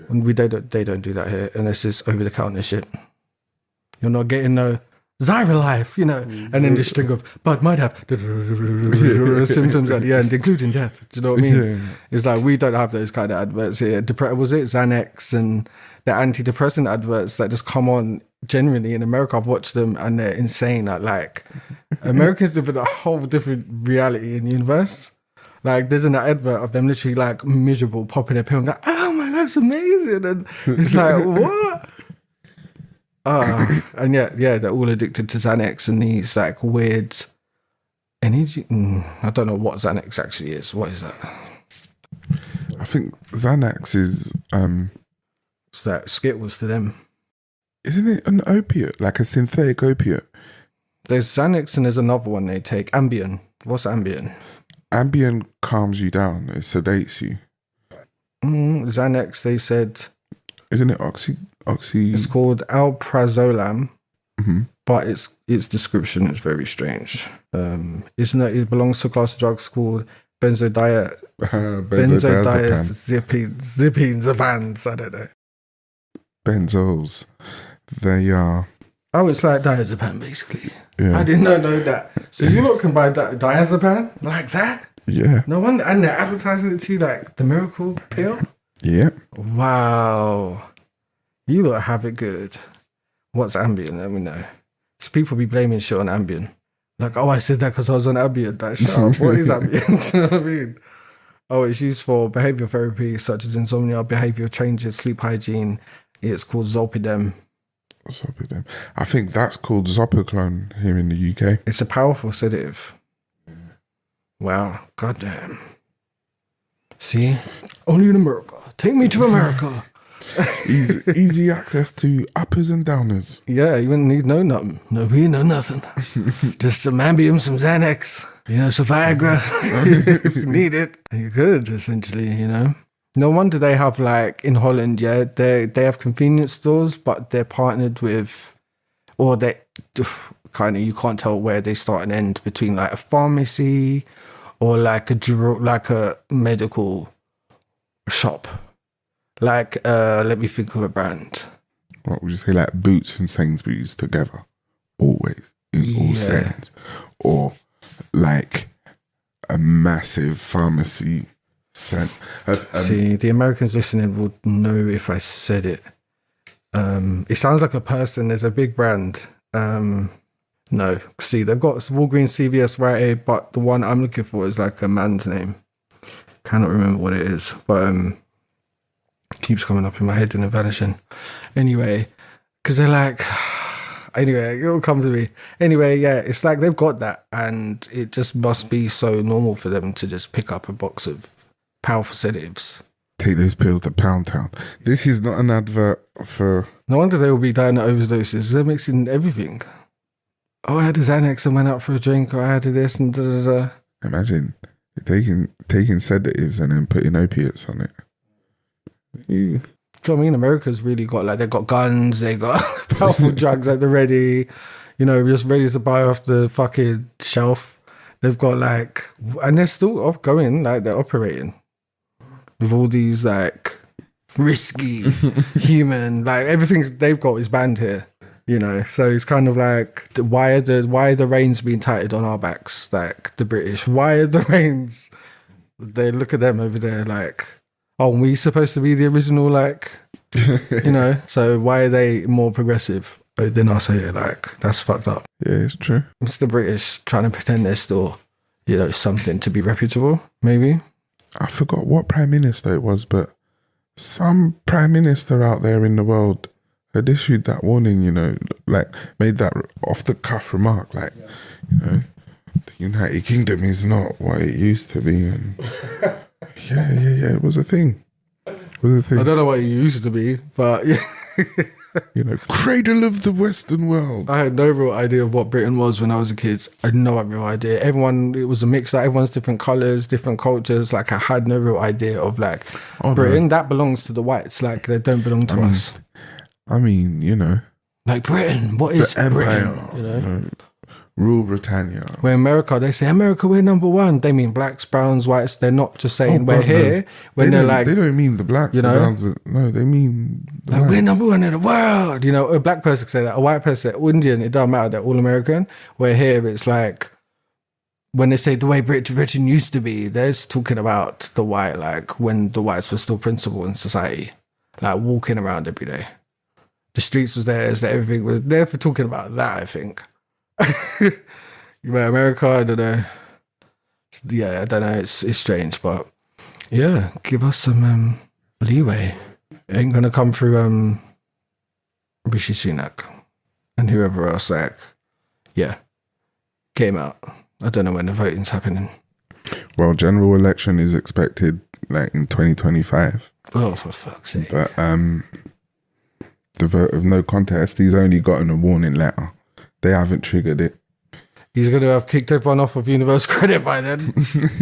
and they don't do that here unless it's over the counter shit. You're not getting no Zyra Life, you know, and then this string of, but might have symptoms at the end, including death. Do you know what I mean? Yeah. It's like, we don't have those kind of adverts here. Was it Xanax and the antidepressant adverts that just come on generally in America? I've watched them and they're insane. Like Americans live in a whole different reality in the universe. Like there's an advert of them literally like miserable, popping a pill and go, oh, my life's amazing. And it's like, what? And yeah, they're all addicted to Xanax and these like weird energy. I don't know what Xanax actually is. What is that? I think Xanax is It's like Skittles to them. isn't it an opiate, like a synthetic opiate? There's Xanax and there's another one they take. Ambien. What's Ambien? Ambien calms you down. It sedates you. Xanax, they said, Isn't it oxy? it's called alprazolam, but its description is very strange. It belongs to a class of drugs called benzodiazepines. I don't know. Benzos. They are. Oh, it's like diazepam, basically. Yeah. I did not know that. So you lot can buy diazepam like that? Yeah. No wonder. And they're advertising it to you like the miracle pill? Yeah. Wow. You lot have it good. What's Ambien? Let me know. So people be blaming shit on Ambien. Like, oh, I said that because I was on Ambien. Like, shut up. What is Ambien? Do you know what I mean? Oh, it's used for behavioral therapy such as insomnia, behavioral changes, sleep hygiene. It's called Zolpidem. Zolpidem. I think that's called Zopiclone here in the UK. It's a powerful sedative. Wow. Goddamn. See? Only in America. Take me to America. Easy access to uppers and downers. Yeah, you wouldn't need no nothing. No weed, no nothing. Just some Ambien, some Xanax, some Viagra. If you need it, you're good, essentially, No wonder they have, like, in Holland, they have convenience stores, but they're partnered with, or they kind of, you can't tell where they start and end between, like, a pharmacy or, like, a medical shop. Like, let me think of a brand. What would you say, like Boots and Sainsbury's together? Always. In all sense. Or like a massive pharmacy scent. See, the Americans listening would know if I said it. It sounds like a person. There's a big brand. No. See, they've got Walgreens, CVS, Rite Aid, but the one I'm looking for is like a man's name. Cannot remember what it is. But keeps coming up in my head and then vanishing. Anyway, because they're like, anyway, it'll come to me. Anyway, yeah, it's like they've got that, and it just must be so normal for them to just pick up a box of powerful sedatives. Take those pills to Pound Town. This is not an advert for. No wonder they will be dying of overdoses. They're mixing everything. Oh, I had a Xanax and went out for a drink, or I had this and da da da. Imagine taking sedatives and then putting opiates on it. Do you know what I mean? America's really got, like, they've got guns, they got powerful drugs at the ready, just ready to buy off the fucking shelf. They've got, like, and they're still going, like, they're operating with all these, like, risky human, like, everything they've got is banned here, So it's kind of like, why are the reins being tightened on our backs, like the British? Why are the reins? They look at them over there, like, oh, we supposed to be the original, like, so why are they more progressive than us here? Like, that's fucked up. Yeah, it's true. It's the British trying to pretend they're still, something to be reputable, maybe. I forgot what prime minister it was, but some prime minister out there in the world had issued that warning, like made that off the cuff remark, like, the United Kingdom is not what it used to be. And yeah, it was a thing. I don't know what it used to be, but yeah. Cradle of the Western world. I had no real idea of what Britain was when I was a kid. I had no real idea. It was a mix, like, everyone's different colours, different cultures. Like, I had no real idea of, like, Britain. No. That belongs to the whites. Like, they don't belong to us. I mean, Like, Britain, what is Britain? Rule Britannia. Where America, they say, America, we're number one. They mean blacks, browns, whites. They're not just saying we're here. When they're like... They don't mean the blacks, you know? the browns. No, they mean... Like, we're number one in the world. You know, a black person can say that. A white person, Indian, it doesn't matter. They're all American. Where here, it's like... When they say the way Britain used to be, they're talking about the white, like when the whites were still principal in society. Like walking around every day. The streets was theirs, that everything was there for talking about that, I think. But America, I don't know. Yeah, I don't know. It's strange, but yeah, give us some leeway. It ain't gonna come through Rishi Sunak and whoever else. Like, yeah, came out. I don't know when the voting's happening. Well, general election is expected like in 2025. Oh, for fuck's sake! But the vote of no contest, he's only gotten a warning letter. They haven't triggered it. He's going to have kicked everyone off of universal credit by then.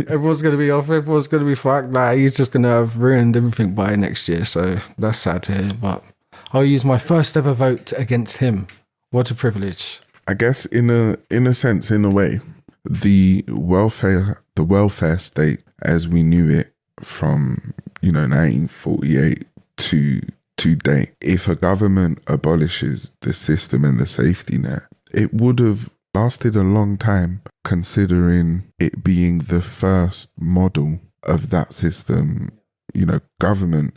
Everyone's going to be off. Everyone's going to be fucked. Like, he's just going to have ruined everything by next year. So that's sad to hear. But I'll use my first ever vote against him. What a privilege. I guess in a sense, in a way, the welfare state as we knew it from 1948 to today. If a government abolishes the system and the safety net, it would have lasted a long time, considering it being the first model of that system, government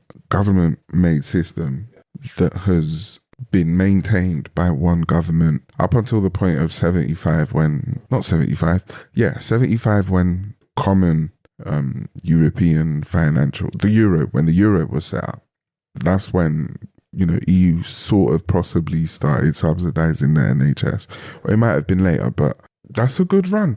made system that has been maintained by one government up until the point of 75 when common European when the euro was set up. That's when EU sort of possibly started subsidizing the NHS. Or it might have been later, but that's a good run.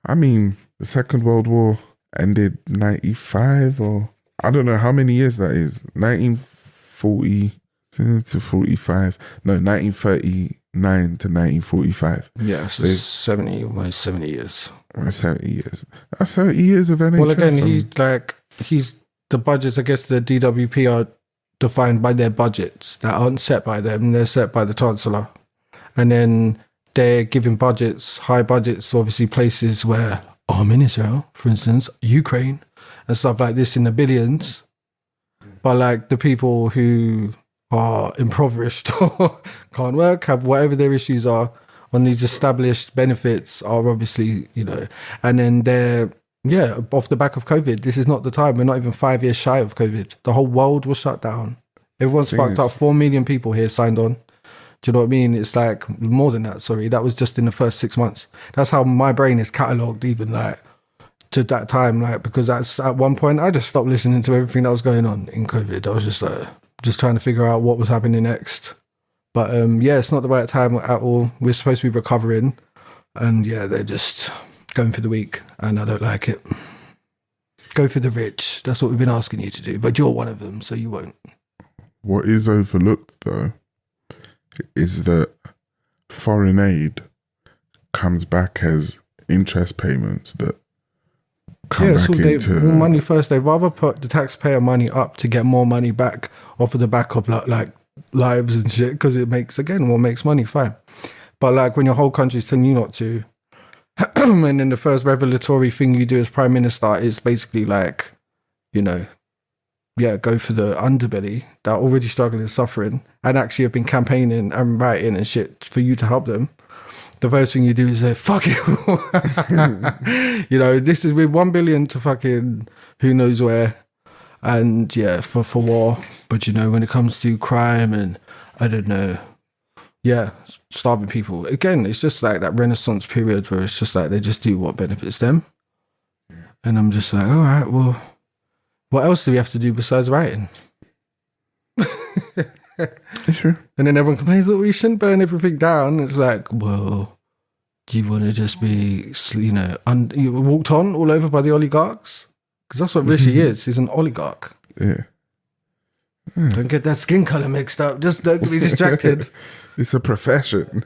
I mean, the Second World War ended 95, or I don't know how many years that is. 1940 to 45. No, 1939 to 1945. Yeah, so 70, almost 70 years. 70 years. That's 70 years of NHS. Well, again, he's the budgets, I guess the DWP are defined by their budgets that aren't set by them. They're set by the Chancellor. And then they're giving high budgets to obviously places where I'm in Israel, for instance, Ukraine and stuff like this in the billions. But like the people who are impoverished or can't work, have whatever their issues are on these established benefits are obviously, and then they're, off the back of COVID. This is not the time. We're not even 5 years shy of COVID. The whole world was shut down. Everyone's fucked up. 4 million people here signed on. Do you know what I mean? It's like more than that. Sorry, that was just in the first 6 months. That's how my brain is catalogued, even like to that time. Like, because that's at one point I just stopped listening to everything that was going on in COVID. I was just like, just trying to figure out what was happening next. But it's not the right time at all. We're supposed to be recovering, and they're just going for the weak, and I don't like it. Go for the rich. That's what we've been asking you to do, but you're one of them, so you won't. What is overlooked, though, is that foreign aid comes back as interest payments that come back into... money first. They'd rather put the taxpayer money up to get more money back off of the back of like lives and shit, because it makes money, fine. But like when your whole country's telling you not to, and then the first revelatory thing you do as Prime Minister is basically like, go for the underbelly that are already struggling and suffering and actually have been campaigning and writing and shit for you to help them. The first thing you do is say, fuck it. This is with 1 billion to fucking who knows where. And for war. But when it comes to crime and I don't know, starving people. Again, it's just like that Renaissance period where it's just like they just do what benefits them. And I'm just like, all right, well, what else do we have to do besides writing? Sure. And then everyone complains that we shouldn't burn everything down. It's like, well, do you want to just be, you walked on all over by the oligarchs? Because that's what Rishi is. He's an oligarch. Yeah. Don't get that skin color mixed up. Just don't be distracted. It's a profession.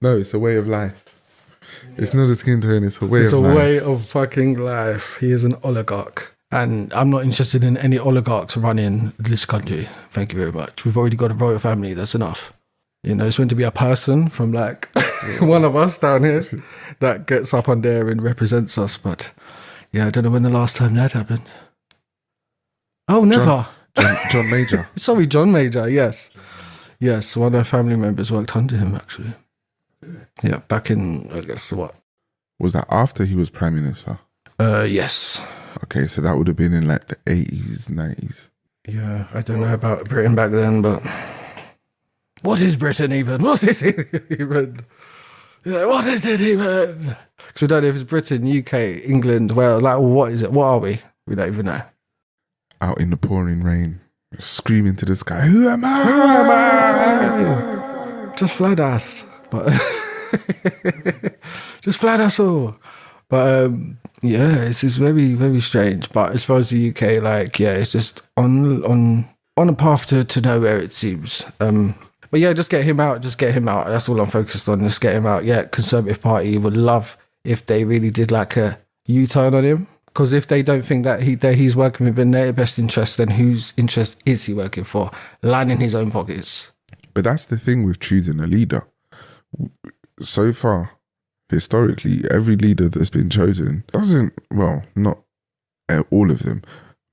No, it's a way of life. It's not a skin tone. It's a way of life. It's a way of fucking life. He is an oligarch. And I'm not interested in any oligarchs running this country. Thank you very much. We've already got a royal family. That's enough. You know, it's meant to be a person from like one of us down here that gets up on there and represents us. But yeah, I don't know when the last time that happened. Oh, never. John Major. Sorry, John Major. Yes. Yes. One of our family members worked under him, actually. Yeah. Back in, I guess, what? Was that after he was Prime Minister? Yes. Okay, so that would have been in like the 80s, 90s. Yeah. I don't know about Britain back then, but what is Britain even? What is it even? Yeah, what is it even? Because we don't know if it's Britain, UK, England, well, like, what is it? What are we? We don't even know. Out in the pouring rain, screaming to the sky, who am I? Who am I? Just flat ass. But just flat ass all. But yeah, it's very, very strange. But as far as the UK, like, yeah, it's just on a path to nowhere, it seems. But yeah, just get him out. Just get him out. That's all I'm focused on. Just get him out. Yeah, Conservative Party would love if they really did like a U-turn on him. Because if they don't think that he's working within their best interest, then whose interest is he working for? Lining his own pockets. But that's the thing with choosing a leader. So far, historically, every leader that's been chosen doesn't, well, not all of them,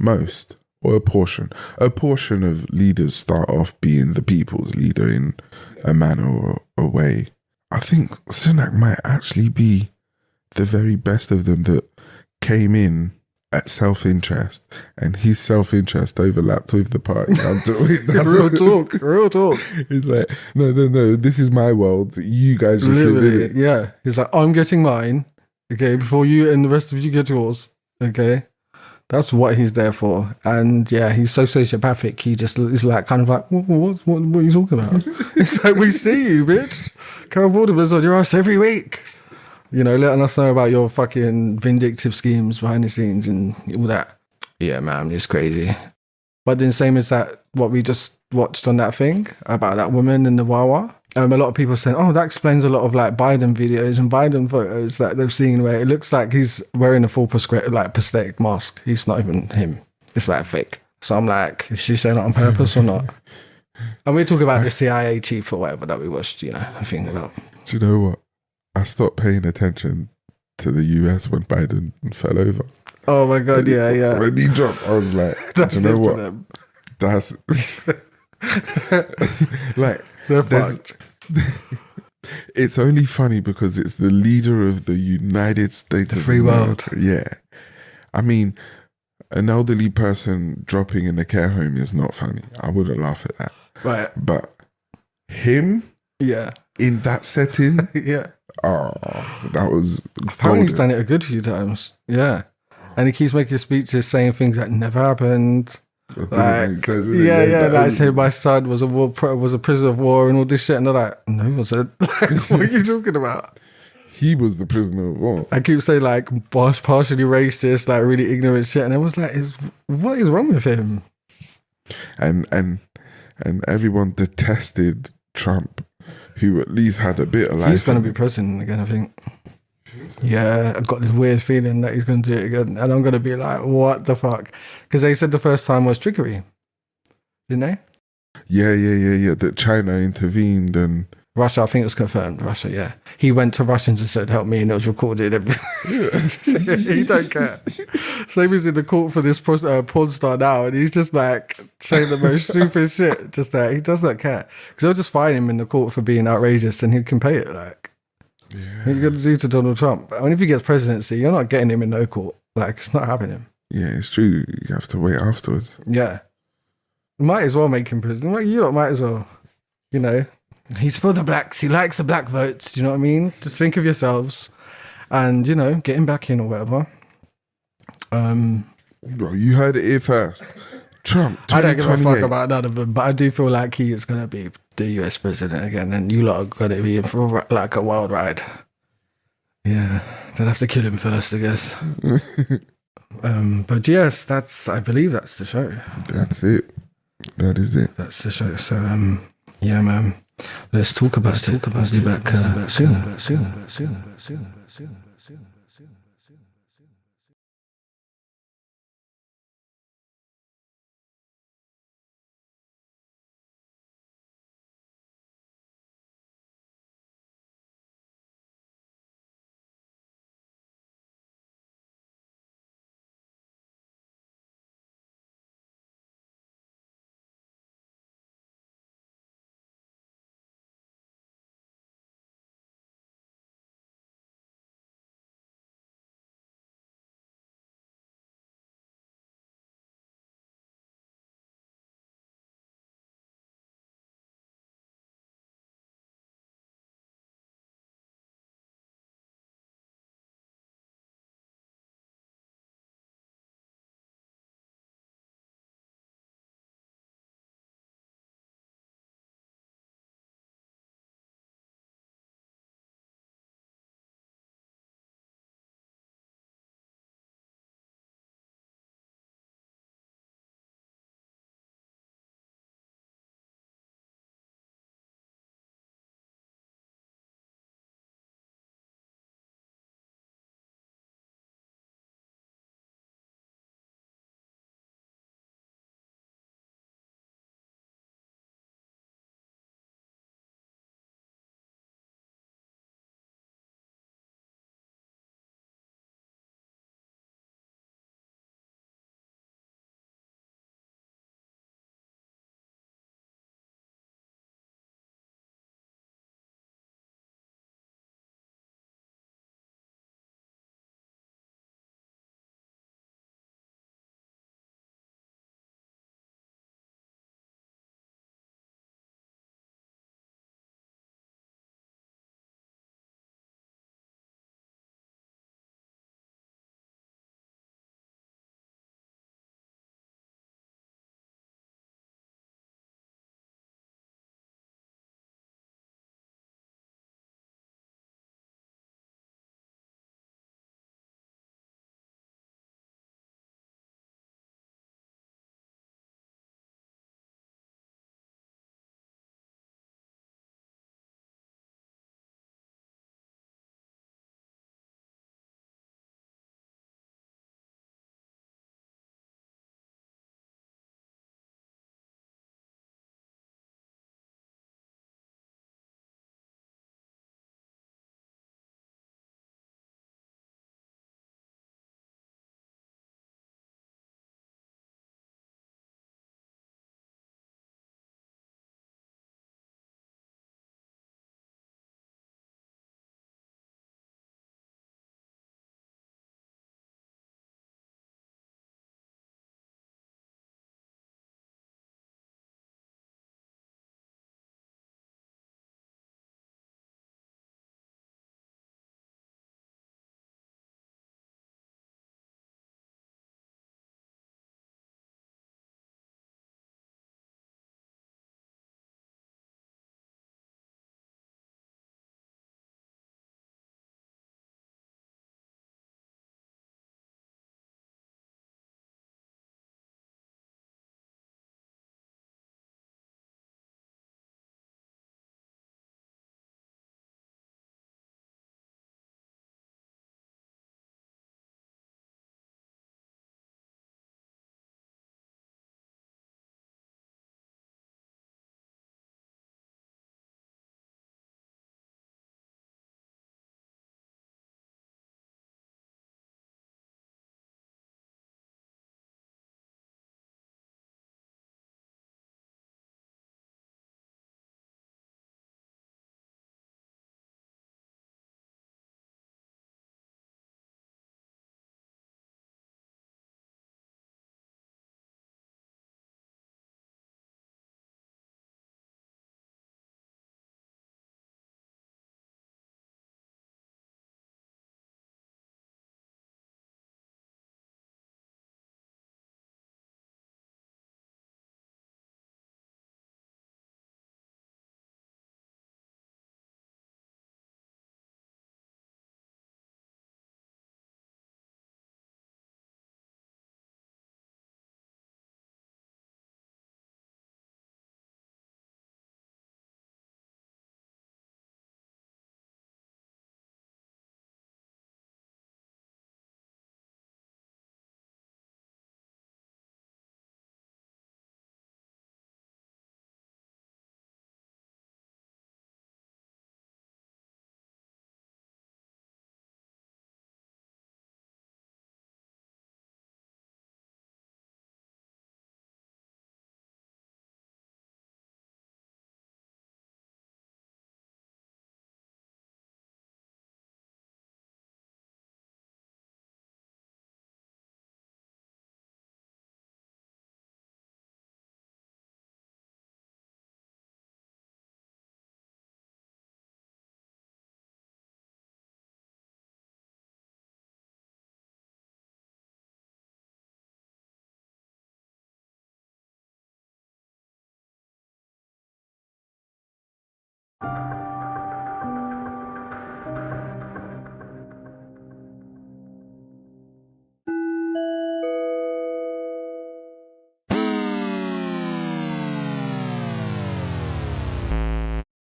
most, or a portion of leaders start off being the people's leader in a manner or a way. I think Sunak might actually be the very best of them that came in at self-interest, and his self-interest overlapped with the party. Real talk. He's like, no, this is my world. You guys just live in it. Yeah. He's like, I'm getting mine, okay, before you and the rest of you get yours, okay? That's what he's there for. And yeah, he's so sociopathic. He just is like, kind of like, what are you talking about? It's like, we see you, bitch. Carol Vorderman's on your ass every week. You know, letting us know about your fucking vindictive schemes behind the scenes and all that. Yeah, man, it's crazy. But then same as that, what we just watched on that thing about that woman in the Wawa. A lot of people saying, oh, that explains a lot of like Biden videos and Biden photos that they've seen where it looks like he's wearing a full prosthetic mask. He's not even him. It's like fake. So I'm like, is she saying that on purpose or not? And we talk about the CIA chief or whatever that we watched, you know, I think about. Do you know what? I stopped paying attention to the US when Biden fell over. Oh my God, yeah. When he dropped, I was like, do you know what? That's like, they're fucked. It's only funny because it's the leader of the United States of free America. world. Yeah. I mean, an elderly person dropping in a care home is not funny. I wouldn't laugh at that. Right. But him in that setting, oh, that was apparently he's done it a good few times. Yeah. And he keeps making speeches saying things that never happened. Like, like saying my son was a prisoner of war and all this shit, and they're like, no, he wasn't. What are you talking about? He was the prisoner of war. I keep saying like partially racist, like really ignorant shit, and I was like, what is wrong with him? And everyone detested Trump, who at least had a bit of life. He's going to be president again, I think. Yeah, I've got this weird feeling that he's going to do it again. And I'm going to be like, what the fuck? Because they said the first time was trickery. Didn't they? Yeah. That China intervened and... Russia, I think it was confirmed. Russia, yeah. He went to Russians and said, help me, and it was recorded. He don't care. So he was in the court for this porn star now, and he's just like saying the most stupid shit. Just that he does not care. Because they'll just fine him in the court for being outrageous, and he can pay it. Like, what are you going to do to Donald Trump? I mean, if he gets presidency, you're not getting him in no court. Like, it's not happening. Yeah, it's true. You have to wait afterwards. Yeah. Might as well make him president. Like, you lot might as well. You know? He's for the blacks. He likes the black votes. Do you know what I mean? Just think of yourselves and, you know, get him back in or whatever. Bro, you heard it here first. Trump, I don't give a fuck about none of them, but I do feel like he is going to be the US president again, and you lot are going to be in for like a wild ride. Yeah, they'll have to kill him first, I guess. But yes, I believe that's the show. That's it. That is it. That's the show. So, yeah, man. Let's talk about it. I'll be back soon.